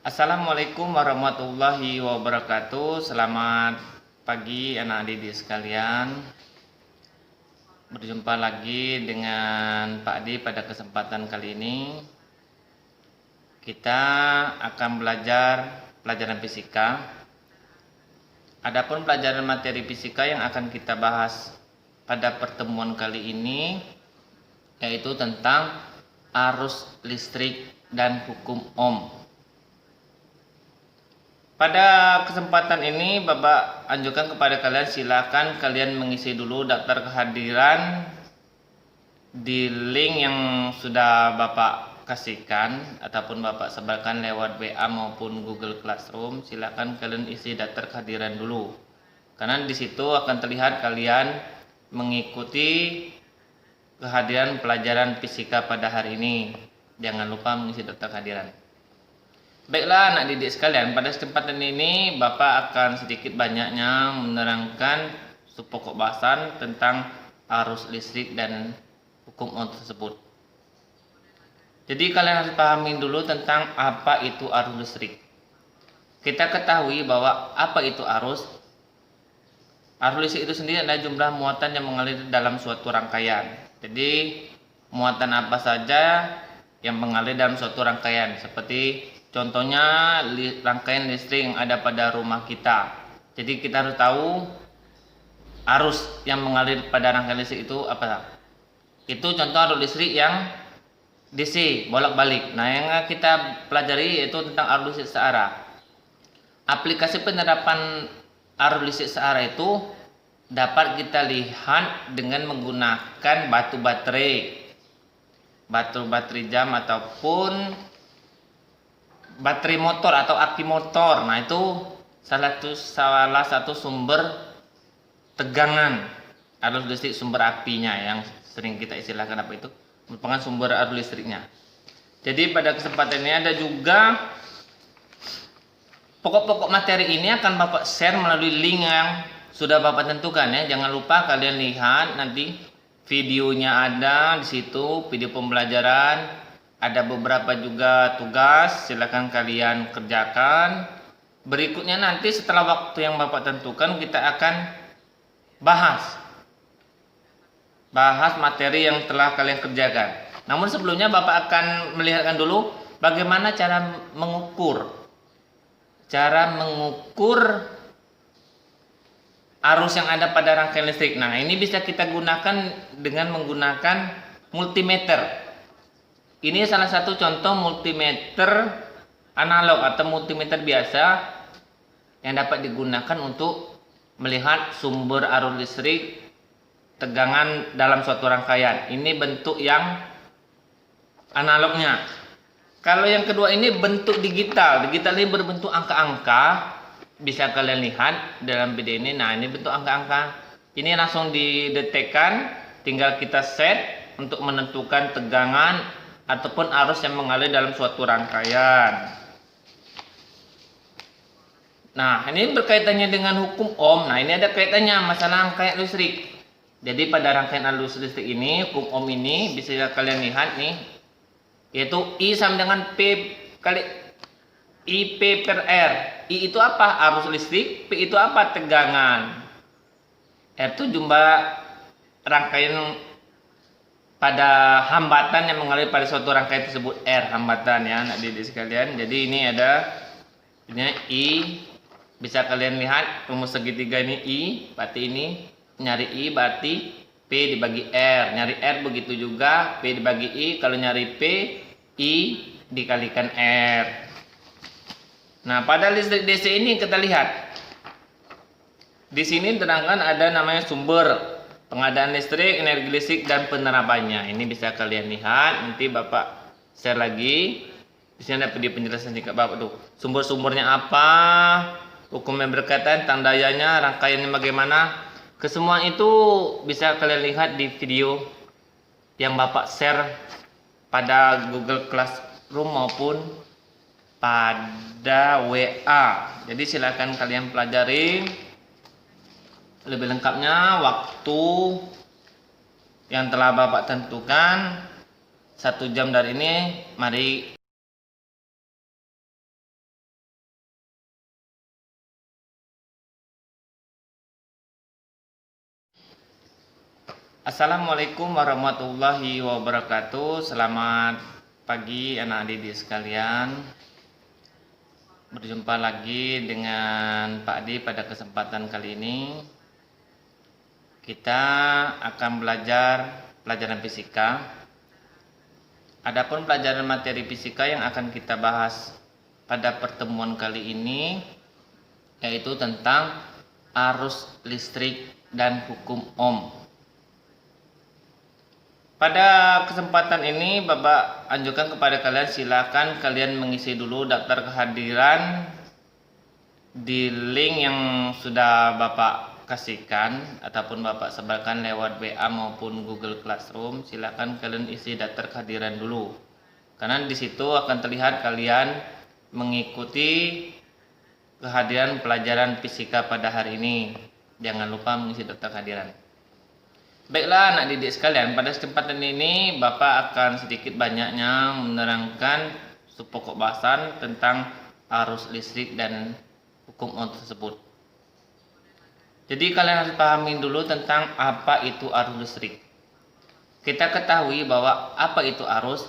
Assalamualaikum warahmatullahi wabarakatuh. Selamat pagi anak didik sekalian. Berjumpa lagi dengan Pak Adi pada kesempatan kali ini. Kita akan belajar pelajaran fisika. Adapun pelajaran materi fisika yang akan kita bahas pada pertemuan kali ini yaitu tentang arus listrik dan hukum Ohm. Pada kesempatan ini Bapak anjurkan kepada kalian, silakan kalian mengisi dulu daftar kehadiran di link yang sudah Bapak kasihkan ataupun Bapak sebarkan lewat WA maupun Google Classroom. Silakan kalian isi daftar kehadiran dulu, karena di situ akan terlihat kalian mengikuti kehadiran pelajaran fisika pada hari ini. Jangan lupa mengisi daftar kehadiran. Baiklah anak didik sekalian, pada kesempatan ini Bapak akan sedikit banyaknya menerangkan pokok bahasan tentang arus listrik dan hukum Ohm tersebut. Jadi kalian harus pahami dulu tentang apa itu arus listrik. Kita ketahui bahwa apa itu arus. Arus listrik itu sendiri adalah jumlah muatan yang mengalir dalam suatu rangkaian. Jadi muatan apa saja yang mengalir dalam suatu rangkaian, seperti contohnya rangkaian listrik yang ada pada rumah kita. Jadi kita harus tahu arus yang mengalir pada rangkaian listrik itu apa. Itu contoh arus listrik yang DC, bolak-balik. Nah, yang kita pelajari yaitu tentang arus listrik searah. Aplikasi penerapan arus listrik searah itu dapat kita lihat dengan menggunakan batu baterai jam ataupun baterai motor atau aki motor. Nah, itu salah satu sumber tegangan arus listrik, sumber apinya yang sering kita istilahkan apa itu, merupakan sumber arus listriknya. Jadi pada kesempatan ini ada juga pokok-pokok materi ini akan Bapak share melalui link yang sudah Bapak tentukan ya. Jangan lupa kalian lihat nanti videonya ada di situ, video pembelajaran. Ada beberapa juga tugas, silakan kalian kerjakan. Berikutnya nanti setelah waktu yang Bapak tentukan, kita akan bahas materi yang telah kalian kerjakan. Namun sebelumnya Bapak akan melihatkan dulu bagaimana cara mengukur arus yang ada pada rangkaian listrik. Nah, ini bisa kita gunakan dengan menggunakan multimeter. Ini salah satu contoh multimeter analog atau multimeter biasa yang dapat digunakan untuk melihat sumber arus listrik tegangan dalam suatu rangkaian. Ini bentuk yang analognya. Kalau yang kedua ini bentuk digital. Digital ini berbentuk angka-angka. Bisa kalian lihat dalam video ini. Nah, ini bentuk angka-angka. Ini langsung didetekkan, tinggal kita set untuk menentukan tegangan ataupun arus yang mengalir dalam suatu rangkaian. Nah, ini berkaitannya dengan hukum Ohm. Nah, ini ada kaitannya masalah rangkaian listrik. Jadi pada rangkaian arus listrik ini, hukum Ohm ini bisa kalian lihat nih, yaitu I sama dengan P kali IP per R. I itu apa? Arus listrik. P itu apa? Tegangan. R itu jumlah rangkaian pada hambatan yang mengalir pada suatu rangkaian tersebut. R hambatan ya anak didik sekalian. Jadi ini ada ini I, bisa kalian lihat rumus segitiga ini I, berarti ini nyari I berarti P dibagi R. Nyari R begitu juga, P dibagi I. Kalau nyari P, I dikalikan R. Nah, pada listrik DC ini kita lihat di sini terangkan ada namanya sumber, pengadaan listrik, energi listrik, dan penerapannya. Ini bisa kalian lihat. Nanti Bapak share lagi. Di sini ada video penjelasan singkat Bapak tuh. Sumber-sumbernya apa, hukum yang berkaitan, tentang dayanya, rangkaiannya bagaimana. Kesemua itu bisa kalian lihat di video yang Bapak share pada Google Classroom maupun pada WA. Jadi silakan kalian pelajari lebih lengkapnya. Waktu yang telah Bapak tentukan 1 jam dari ini, mari Assalamualaikum warahmatullahi wabarakatuh. Selamat pagi anak didik sekalian. Berjumpa lagi dengan Pak Adi pada kesempatan kali ini. Kita akan belajar pelajaran fisika. Adapun pelajaran materi fisika yang akan kita bahas pada pertemuan kali ini yaitu tentang arus listrik dan hukum Ohm. Pada kesempatan ini Bapak anjurkan kepada kalian, silakan kalian mengisi dulu daftar kehadiran di link yang sudah Bapak kasihkan ataupun Bapak sebarkan lewat WA maupun Google Classroom. Silakan kalian isi daftar kehadiran dulu, karena di situ akan terlihat kalian mengikuti kehadiran pelajaran fisika pada hari ini. Jangan lupa mengisi daftar kehadiran. Baiklah anak didik sekalian, pada kesempatan ini Bapak akan sedikit banyaknya menerangkan pokok bahasan tentang arus listrik dan hukum Ohm tersebut. Jadi kalian harus pahami dulu tentang apa itu arus listrik. Kita ketahui bahwa apa itu arus.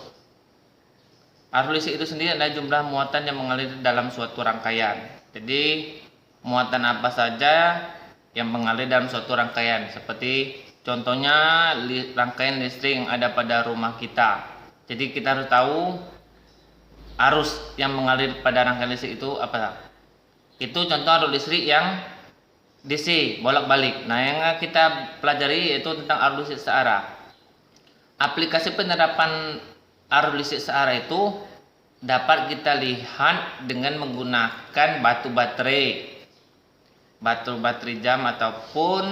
Arus listrik itu sendiri adalah jumlah muatan yang mengalir dalam suatu rangkaian. Jadi muatan apa saja yang mengalir dalam suatu rangkaian, seperti contohnya rangkaian listrik yang ada pada rumah kita. Jadi kita harus tahu arus yang mengalir pada rangkaian listrik itu apa. Itu contoh arus listrik yang DC, bolak-balik. Nah, yang kita pelajari yaitu tentang arus listrik searah. Aplikasi penerapan arus listrik searah itu dapat kita lihat dengan menggunakan batu baterai jam ataupun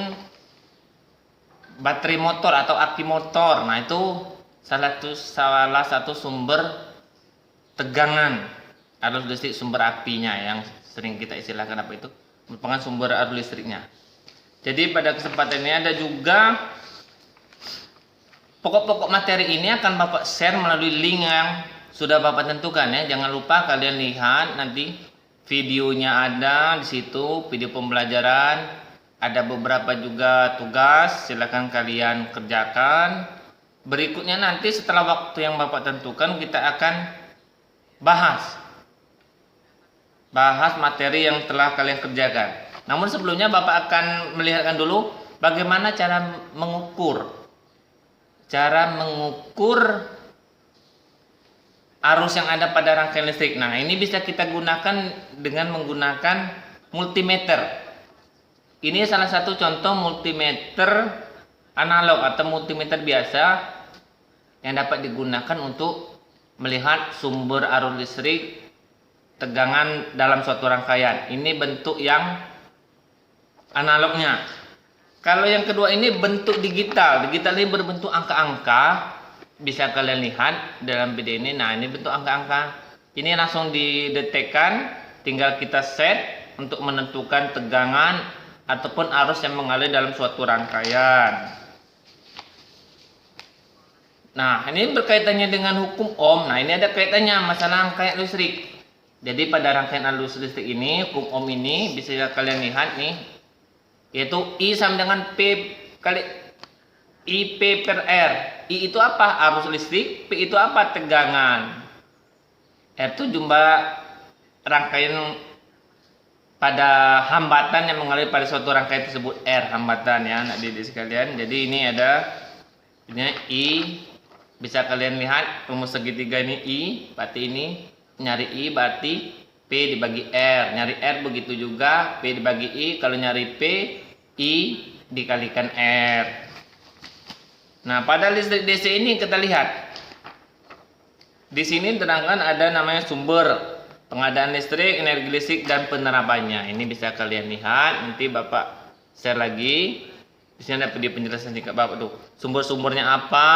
baterai motor atau aki motor. Nah, itu salah satu sumber tegangan arus listrik, sumber apinya yang sering kita istilahkan apa itu, merupakan sumber arus listriknya. Jadi pada kesempatan ini ada juga pokok-pokok materi ini akan Bapak share melalui link yang sudah Bapak tentukan ya. Jangan lupa kalian lihat nanti videonya ada di situ, video pembelajaran. Ada beberapa juga tugas, silakan kalian kerjakan. Berikutnya nanti setelah waktu yang Bapak tentukan kita akan bahas materi yang telah kalian kerjakan. Namun sebelumnya Bapak akan melihatkan dulu bagaimana cara mengukur arus yang ada pada rangkaian listrik. Nah, ini bisa kita gunakan dengan menggunakan multimeter. Ini salah satu contoh multimeter analog atau multimeter biasa yang dapat digunakan untuk melihat sumber arus listrik tegangan dalam suatu rangkaian. Ini bentuk yang analognya. Kalau yang kedua ini bentuk digital. Digital ini berbentuk angka-angka. Bisa kalian lihat dalam video ini. Nah, ini bentuk angka-angka. Ini langsung didetekkan, tinggal kita set untuk menentukan tegangan ataupun arus yang mengalir dalam suatu rangkaian. Nah, ini berkaitannya dengan hukum Ohm. Nah, ini ada kaitannya masalah rangkaian listrik. Jadi pada rangkaian arus listrik ini, hukum Ohm ini bisa kalian lihat nih, yaitu I sama dengan P kali IP per R. I itu apa? Arus listrik. P itu apa? Tegangan. R itu jumlah rangkaian pada hambatan yang mengalir pada suatu rangkaian tersebut. R hambatan ya anak didik sekalian. Jadi ini ada ini I, bisa kalian lihat rumus segitiga ini I, berarti ini nyari I berarti P dibagi R. Nyari R begitu juga, P dibagi I. Kalau nyari P, I dikalikan R. Nah, pada listrik DC ini kita lihat di sini terangkan ada namanya sumber pengadaan listrik, energi listrik, dan penerapannya. Ini bisa kalian lihat. Nanti Bapak share lagi. Di sini ada penjelasan singkat Bapak tuh. Sumber-sumbernya apa,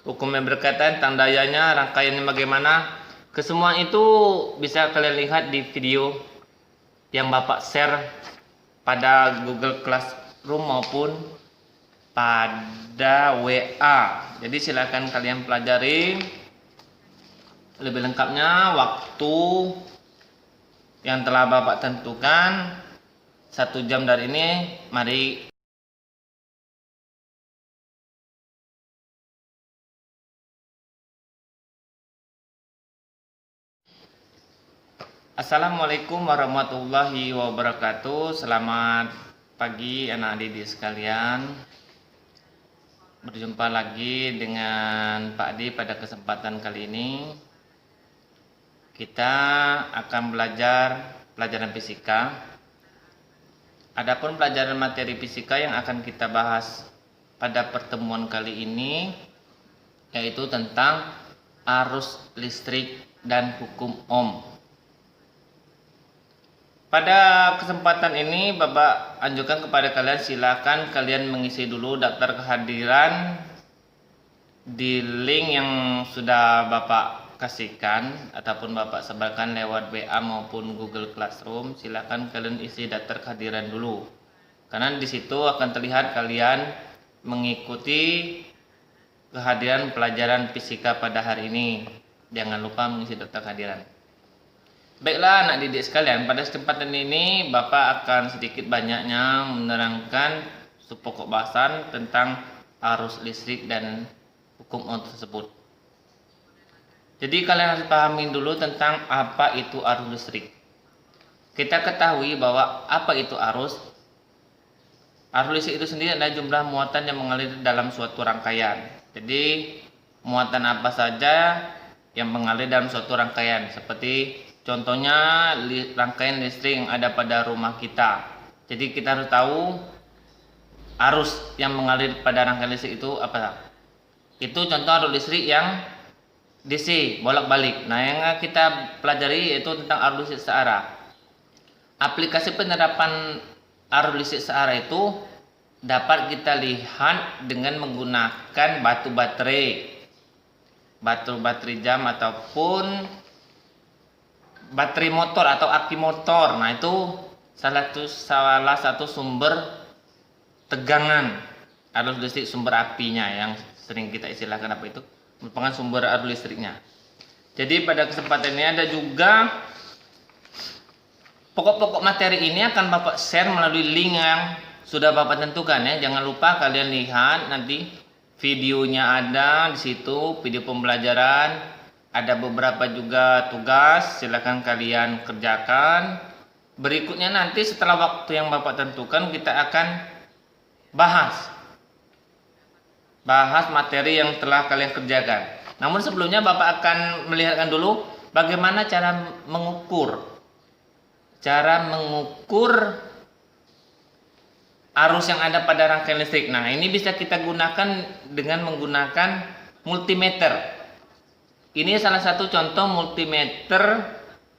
hukum yang berkaitan, tentang dayanya, rangkaiannya bagaimana. Kesemua itu bisa kalian lihat di video yang Bapak share pada Google Classroom maupun pada WA. Jadi silakan kalian pelajari lebih lengkapnya. Waktu yang telah Bapak tentukan 1 jam dari ini, mari Assalamualaikum warahmatullahi wabarakatuh. Selamat pagi anak didik sekalian. Berjumpa lagi dengan Pak Adi pada kesempatan kali ini. Kita akan belajar pelajaran fisika. Adapun pelajaran materi fisika yang akan kita bahas pada pertemuan kali ini yaitu tentang arus listrik dan hukum Ohm. Pada kesempatan ini Bapak anjurkan kepada kalian, silakan kalian mengisi dulu daftar kehadiran di link yang sudah Bapak kasihkan ataupun Bapak sebarkan lewat WA maupun Google Classroom. Silakan kalian isi daftar kehadiran dulu, karena di situ akan terlihat kalian mengikuti kehadiran pelajaran fisika pada hari ini. Jangan lupa mengisi daftar kehadiran. Baiklah anak didik sekalian, pada kesempatan ini Bapak akan sedikit banyaknya menerangkan pokok bahasan tentang arus listrik dan hukum Ohm tersebut. Jadi kalian harus pahami dulu tentang apa itu arus listrik. Kita ketahui bahwa apa itu arus. Arus listrik itu sendiri adalah jumlah muatan yang mengalir dalam suatu rangkaian. Jadi muatan apa saja yang mengalir dalam suatu rangkaian, seperti contohnya rangkaian listrik yang ada pada rumah kita. Jadi kita harus tahu arus yang mengalir pada rangkaian listrik itu apa. Itu contoh arus listrik yang DC, bolak-balik. Nah, yang kita pelajari yaitu tentang arus listrik searah. Aplikasi penerapan arus listrik searah itu dapat kita lihat dengan menggunakan batu baterai jam ataupun baterai motor atau aki motor. Nah, itu salah satu sumber tegangan arus listrik, sumber apinya yang sering kita istilahkan apa itu, merupakan sumber arus listriknya. Jadi pada kesempatan ini ada juga pokok-pokok materi ini akan Bapak share melalui link yang sudah Bapak tentukan ya. Jangan lupa kalian lihat nanti videonya ada di situ, video pembelajaran. Ada beberapa juga tugas, silakan kalian kerjakan. Berikutnya nanti setelah waktu yang Bapak tentukan kita akan bahas materi yang telah kalian kerjakan. Namun sebelumnya Bapak akan melihatkan dulu bagaimana cara mengukur arus yang ada pada rangkaian listrik. Nah, ini bisa kita gunakan dengan menggunakan multimeter. Ini salah satu contoh multimeter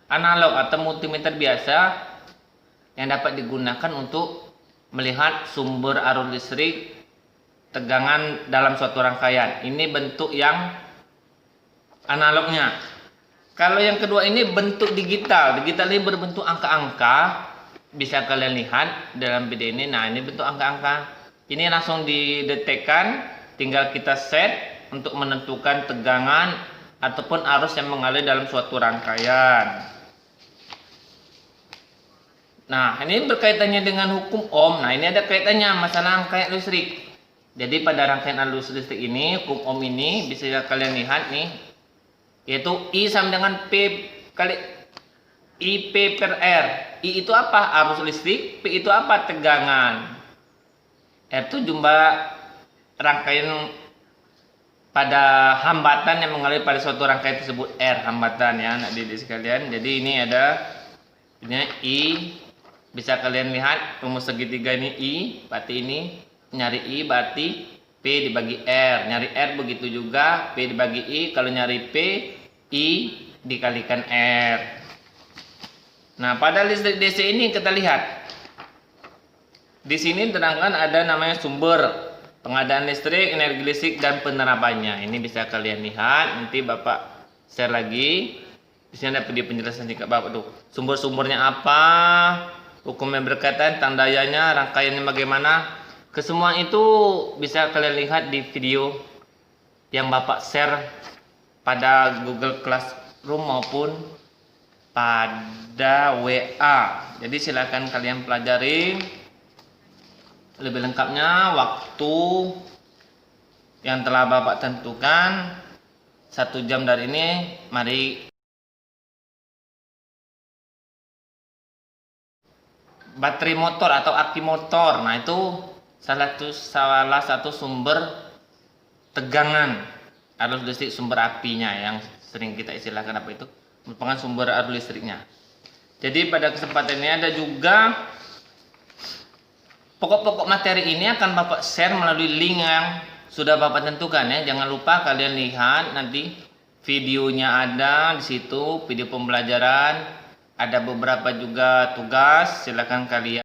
analog atau multimeter biasa yang dapat digunakan untuk melihat sumber arus listrik, tegangan dalam suatu rangkaian. Ini bentuk yang analognya. Kalau yang kedua ini bentuk digital. Digital ini berbentuk angka-angka. Bisa kalian lihat dalam video ini. Nah, ini bentuk angka-angka. Ini langsung didetekkan, tinggal kita set untuk menentukan tegangan ataupun arus yang mengalir dalam suatu rangkaian. Nah, ini berkaitannya dengan hukum Ohm. Nah, ini ada kaitannya masalah rangkaian listrik. Jadi pada rangkaian arus listrik ini, hukum Ohm ini bisa kalian lihat nih, yaitu I sama dengan P kali IP per R. I itu apa? Arus listrik. P itu apa? Tegangan. R itu jumlah rangkaian pada hambatan yang mengalir pada suatu rangkaian tersebut. R hambatan ya anak didik sekalian. Jadi ini ada I, bisa kalian lihat rumus segitiga ini I, berarti ini nyari I berarti P dibagi R. Nyari R begitu juga, P dibagi I. Kalau nyari P, I dikalikan R. Nah, pada listrik DC ini kita lihat. Di sini terangkan ada namanya sumber, pengadaan listrik, energi listrik, dan penerapannya. Ini bisa kalian lihat. Nanti Bapak share lagi. Di sini ada video penjelasan singkat Bapak tuh. Sumber-sumbernya apa, hukum yang berkaitan, tandainya, rangkaiannya bagaimana. Kesemua itu bisa kalian lihat di video yang Bapak share pada Google Classroom maupun pada WA. Jadi silakan kalian pelajari lebih lengkapnya. Waktu yang telah Bapak tentukan 1 jam dari ini, mari baterai motor atau aki motor. Nah, itu salah satu sumber tegangan arus listrik, sumber apinya yang sering kita istilahkan apa itu, merupakan sumber arus listriknya. Jadi pada kesempatan ini ada juga pokok-pokok materi ini akan Bapak share melalui link yang sudah Bapak tentukan ya. Jangan lupa kalian lihat nanti videonya ada di situ, video pembelajaran, ada beberapa juga tugas, silakan kalian